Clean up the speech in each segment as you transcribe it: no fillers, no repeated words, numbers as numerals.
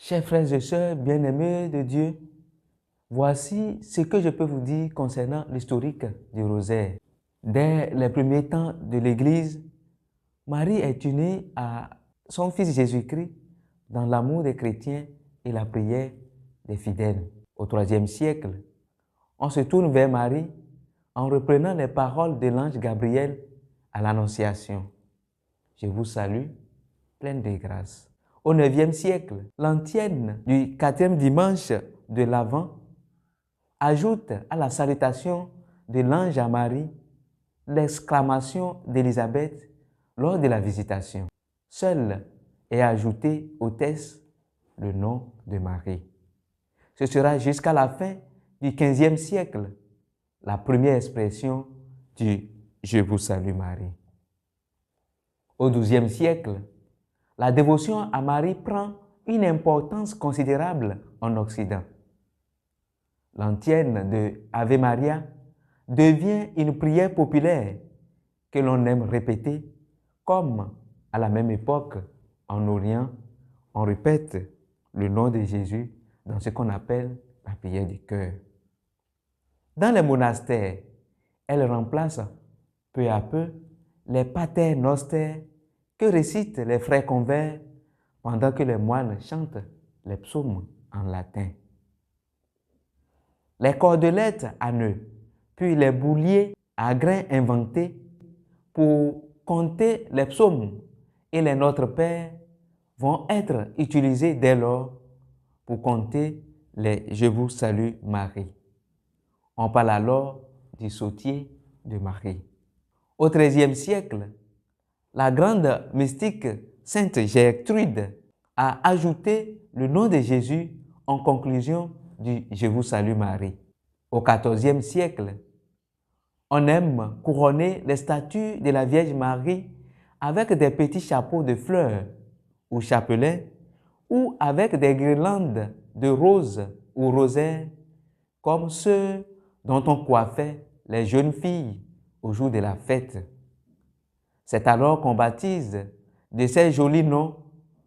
Chers frères et sœurs bien-aimés de Dieu, voici ce que je peux vous dire concernant l'historique du rosaire. Dès les premiers temps de l'Église, Marie est unie à son Fils Jésus-Christ dans l'amour des chrétiens et la prière des fidèles. Au IIIe siècle, on se tourne vers Marie en reprenant les paroles de l'ange Gabriel à l'Annonciation. Je vous salue, pleine de grâce. Au IXe siècle, l'antienne du 4e dimanche de l'Avent ajoute à la salutation de l'ange à Marie l'exclamation d'Élisabeth lors de la visitation. Seul est ajouté au texte le nom de Marie. Ce sera jusqu'à la fin du 15e siècle la première expression du « Je vous salue Marie ». Au XIIe siècle, la dévotion à Marie prend une importance considérable en Occident. L'antienne de Ave Maria devient une prière populaire que l'on aime répéter, comme à la même époque, en Orient, on répète le nom de Jésus dans ce qu'on appelle la prière du cœur. Dans les monastères, elle remplace peu à peu les Pater Noster que récitent les frères convers pendant que les moines chantent les psaumes en latin. Les cordelettes à nœuds, puis les bouliers à grains inventés pour compter les psaumes et les Notre Père vont être utilisés dès lors pour compter les Je vous salue Marie. On parle alors du sautier de Marie. Au XIIIe siècle, la grande mystique Sainte Gertrude a ajouté le nom de Jésus en conclusion du Je vous salue Marie. Au XIVe siècle, on aime couronner les statues de la Vierge Marie avec des petits chapeaux de fleurs ou chapelets ou avec des guirlandes de roses ou rosaires comme ceux dont on coiffait les jeunes filles au jour de la fête. C'est alors qu'on baptise de ces jolis noms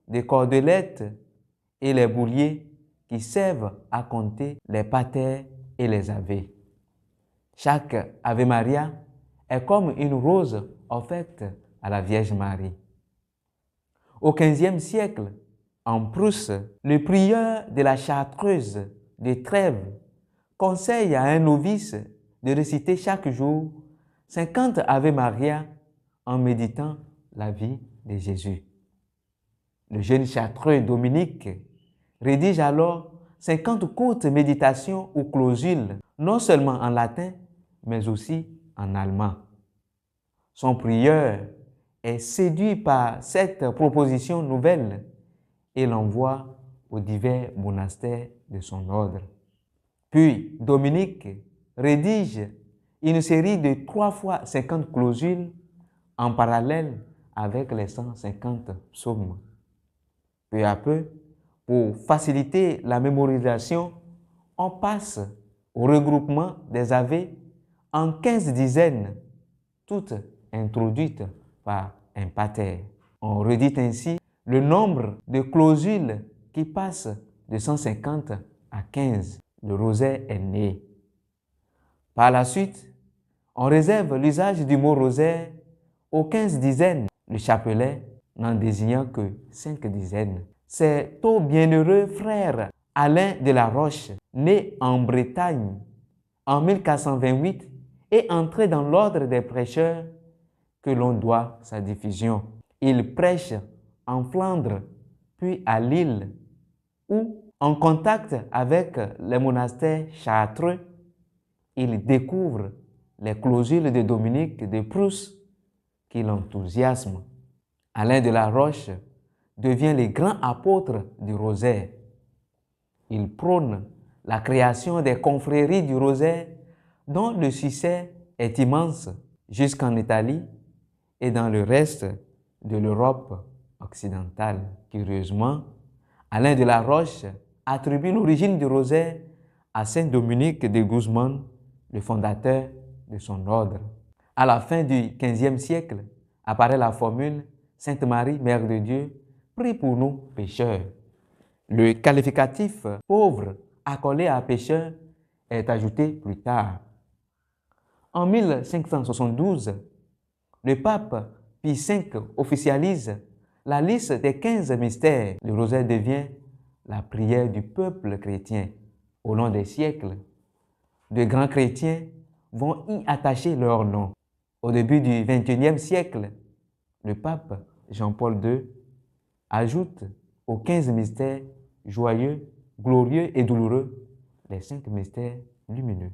des cordelettes et les bouliers qui servent à compter les patères et les ave. Chaque Ave Maria est comme une rose offerte à la Vierge Marie. Au XVe siècle, en Prusse, le prieur de la Chartreuse de Trèves conseille à un novice de réciter chaque jour 50 Ave Maria en méditant la vie de Jésus. Le jeune chartreux Dominique rédige alors 50 courtes méditations ou clausules, non seulement en latin, mais aussi en allemand. Son prieur est séduit par cette proposition nouvelle et l'envoie aux divers monastères de son ordre. Puis Dominique rédige une série de 3 fois 50 clausules en parallèle avec les 150 psaumes. Peu à peu, pour faciliter la mémorisation, on passe au regroupement des Ave en 15 dizaines, toutes introduites par un pater. On redit ainsi le nombre de clausules qui passe de 150 à 15. Le rosaire est né. Par la suite, on réserve l'usage du mot rosaire aux 15 dizaines, le chapelet n'en désignant que 5 dizaines. C'est au bienheureux frère Alain de la Roche, né en Bretagne en 1428 et entré dans l'ordre des prêcheurs, que l'on doit sa diffusion. Il prêche en Flandre, puis à Lille, où, en contact avec les monastères chartreux, il découvre les clausules de Dominique de Prusse qui l'enthousiasment. Alain de la Roche devient le grand apôtre du rosaire. Il prône la création des confréries du rosaire dont le succès est immense jusqu'en Italie et dans le reste de l'Europe occidentale. Curieusement, Alain de la Roche attribue l'origine du rosaire à saint Dominique de Guzman, le fondateur de son ordre. À la fin du XVe siècle, apparaît la formule « Sainte Marie, Mère de Dieu, prie pour nous pécheurs ». Le qualificatif pauvre accolé à pécheur est ajouté plus tard. En 1572, le pape Pie V officialise la liste des 15 mystères. Le rosaire devient la prière du peuple chrétien. Au long des siècles, de grands chrétiens vont y attacher leur nom. Au début du XXIe siècle, le pape Jean-Paul II ajoute aux 15 mystères joyeux, glorieux et douloureux les 5 mystères lumineux.